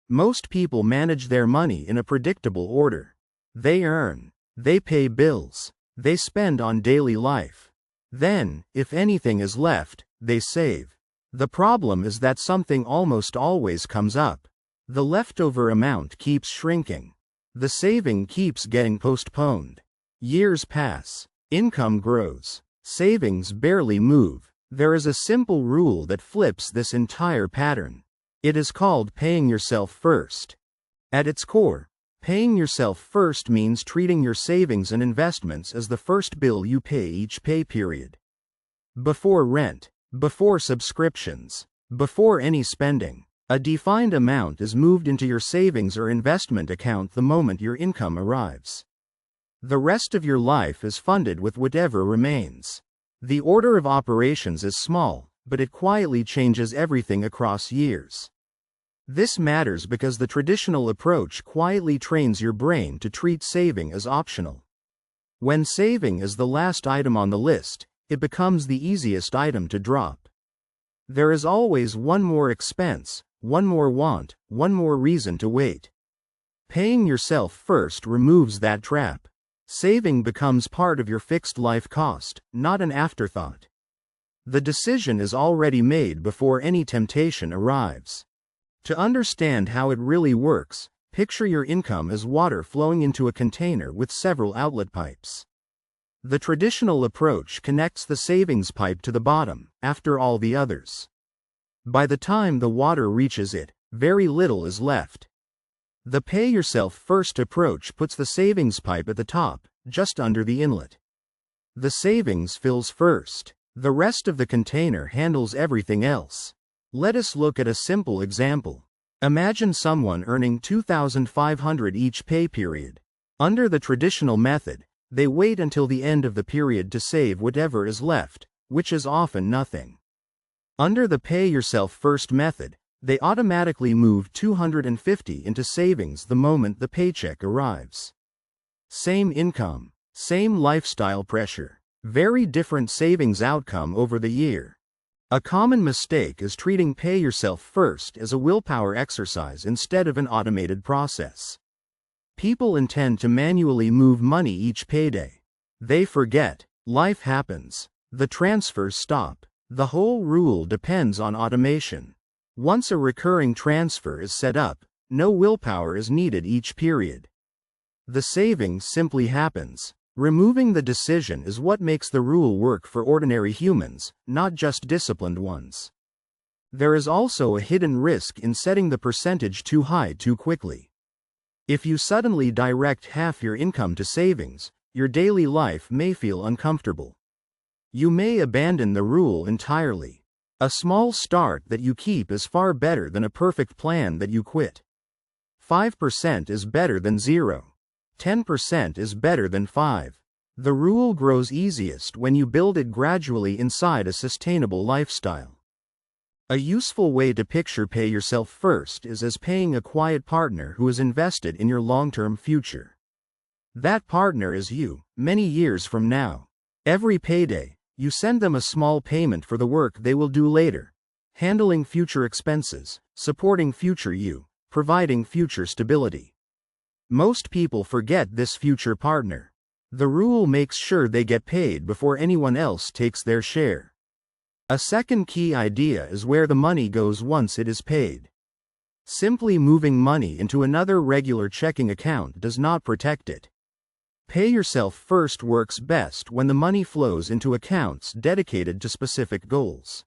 Most people manage their money in a predictable order. They earn, they pay bills, they spend on daily life. Then, if anything is left, they save. The problem is that something almost always comes up. The leftover amount keeps shrinking. The saving keeps getting postponed. Years pass. Income grows. Savings barely move. There is a simple rule that flips this entire pattern. It is called paying yourself first. At its core, paying yourself first means treating your savings and investments as the first bill you pay each pay period. Before rent, before subscriptions, before any spending, a defined amount is moved into your savings or investment account the moment your income arrives. The rest of your life is funded with whatever remains. The order of operations is small, but it quietly changes everything across years. This matters because the traditional approach quietly trains your brain to treat saving as optional. When saving is the last item on the list, it becomes the easiest item to drop. There is always one more expense, one more want, one more reason to wait. Paying yourself first removes that trap. Saving becomes part of your fixed life cost, not an afterthought. The decision is already made before any temptation arrives. To understand how it really works, picture your income as water flowing into a container with several outlet pipes. The traditional approach connects the savings pipe to the bottom, after all the others. By the time the water reaches it, very little is left. The pay-yourself-first approach puts the savings pipe at the top, just under the inlet. The savings fills first. The rest of the container handles everything else. Let us look at a simple example. Imagine someone earning $2,500 each pay period. Under the traditional method, they wait until the end of the period to save whatever is left, which is often nothing. Under the pay-yourself-first method, they automatically move $250 into savings the moment the paycheck arrives. Same income, same lifestyle pressure, very different savings outcome over the year. A common mistake is treating pay yourself first as a willpower exercise instead of an automated process. People intend to manually move money each payday. They forget, life happens, the transfers stop. The whole rule depends on automation. Once a recurring transfer is set up, no willpower is needed each period. The saving simply happens. Removing the decision is what makes the rule work for ordinary humans, not just disciplined ones. There is also a hidden risk in setting the percentage too high too quickly. If you suddenly direct half your income to savings, your daily life may feel uncomfortable. You may abandon the rule entirely. A small start that you keep is far better than a perfect plan that you quit. 5% is better than 0. 10% is better than 5. The rule grows easiest when you build it gradually inside a sustainable lifestyle. A useful way to picture pay yourself first is as paying a quiet partner who is invested in your long-term future. That partner is you, many years from now. Every payday, you send them a small payment for the work they will do later, handling future expenses, supporting future you, providing future stability. Most people forget this future partner. The rule makes sure they get paid before anyone else takes their share. A second key idea is where the money goes once it is paid. Simply moving money into another regular checking account does not protect it. Pay yourself first works best when the money flows into accounts dedicated to specific goals.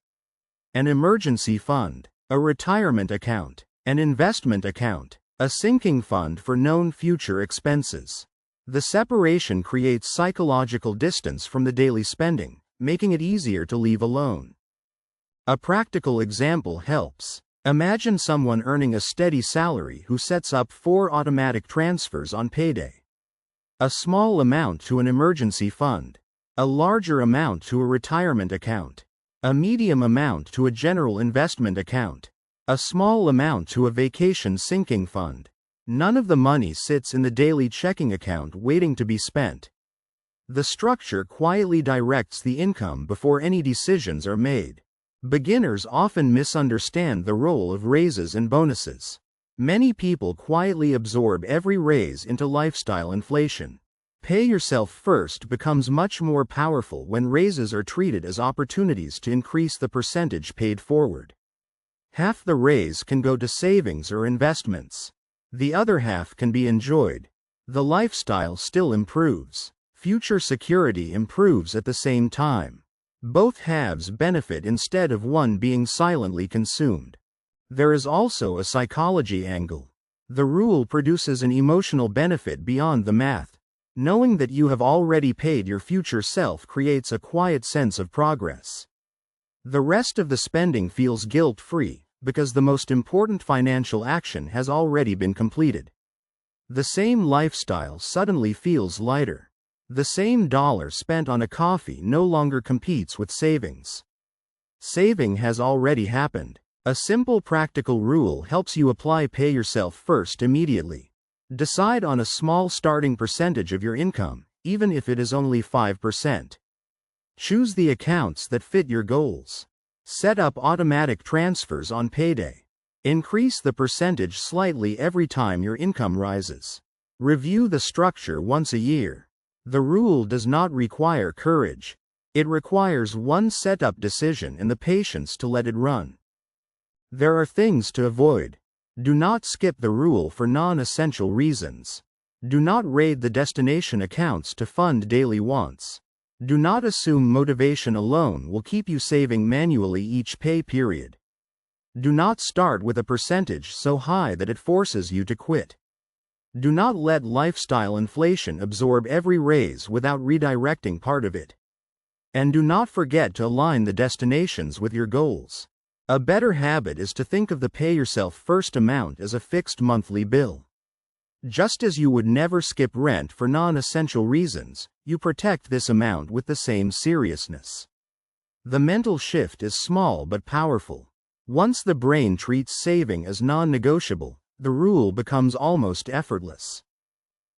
An emergency fund, a retirement account, an investment account, a sinking fund for known future expenses. The separation creates psychological distance from the daily spending, making it easier to leave alone. A practical example helps. Imagine someone earning a steady salary who sets up 4 automatic transfers on payday. A small amount to an emergency fund, a larger amount to a retirement account, a medium amount to a general investment account, a small amount to a vacation sinking fund. None of the money sits in the daily checking account waiting to be spent. The structure quietly directs the income before any decisions are made. Beginners often misunderstand the role of raises and bonuses. Many people quietly absorb every raise into lifestyle inflation. Pay yourself first becomes much more powerful when raises are treated as opportunities to increase the percentage paid forward. Half the raise can go to savings or investments. The other half can be enjoyed. The lifestyle still improves. Future security improves at the same time. Both halves benefit instead of one being silently consumed. There is also a psychology angle. The rule produces an emotional benefit beyond the math. Knowing that you have already paid your future self creates a quiet sense of progress. The rest of the spending feels guilt-free, because the most important financial action has already been completed. The same lifestyle suddenly feels lighter. The same dollar spent on a coffee no longer competes with savings. Saving has already happened. A simple practical rule helps you apply pay yourself first immediately. Decide on a small starting percentage of your income, even if it is only 5%. Choose the accounts that fit your goals. Set up automatic transfers on payday. Increase the percentage slightly every time your income rises. Review the structure once a year. The rule does not require courage. It requires one setup decision and the patience to let it run. There are things to avoid. Do not skip the rule for non-essential reasons. Do not raid the destination accounts to fund daily wants. Do not assume motivation alone will keep you saving manually each pay period. Do not start with a percentage so high that it forces you to quit. Do not let lifestyle inflation absorb every raise without redirecting part of it. And do not forget to align the destinations with your goals. A better habit is to think of the pay yourself first amount as a fixed monthly bill. Just as you would never skip rent for non-essential reasons, you protect this amount with the same seriousness. The mental shift is small but powerful. Once the brain treats saving as non-negotiable, the rule becomes almost effortless.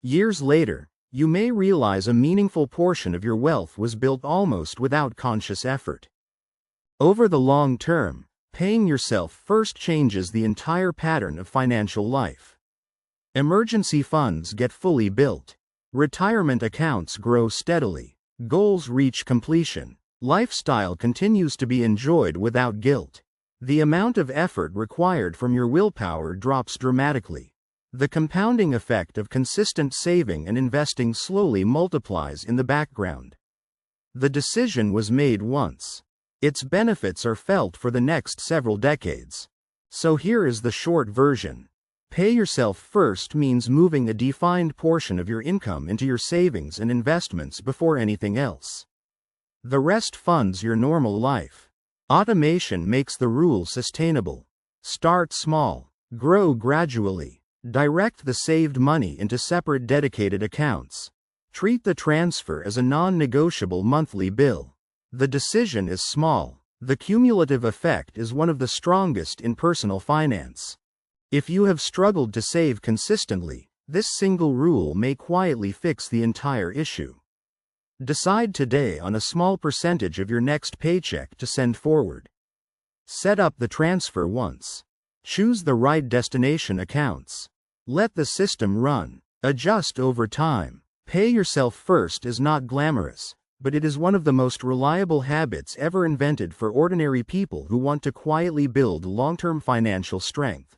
Years later, you may realize a meaningful portion of your wealth was built almost without conscious effort. Over the long term, paying yourself first changes the entire pattern of financial life. Emergency funds get fully built. Retirement accounts grow steadily. Goals reach completion. Lifestyle continues to be enjoyed without guilt. The amount of effort required from your willpower drops dramatically. The compounding effect of consistent saving and investing slowly multiplies in the background. The decision was made once. Its benefits are felt for the next several decades. So here is the short version. Pay yourself first means moving a defined portion of your income into your savings and investments before anything else. The rest funds your normal life. Automation makes the rule sustainable. Start small. Grow gradually. Direct the saved money into separate dedicated accounts. Treat the transfer as a non-negotiable monthly bill. The decision is small. The cumulative effect is one of the strongest in personal finance. If you have struggled to save consistently, this single rule may quietly fix the entire issue. Decide today on a small percentage of your next paycheck to send forward. Set up the transfer once. Choose the right destination accounts. Let the system run. Adjust over time. Pay yourself first is not glamorous, but it is one of the most reliable habits ever invented for ordinary people who want to quietly build long-term financial strength.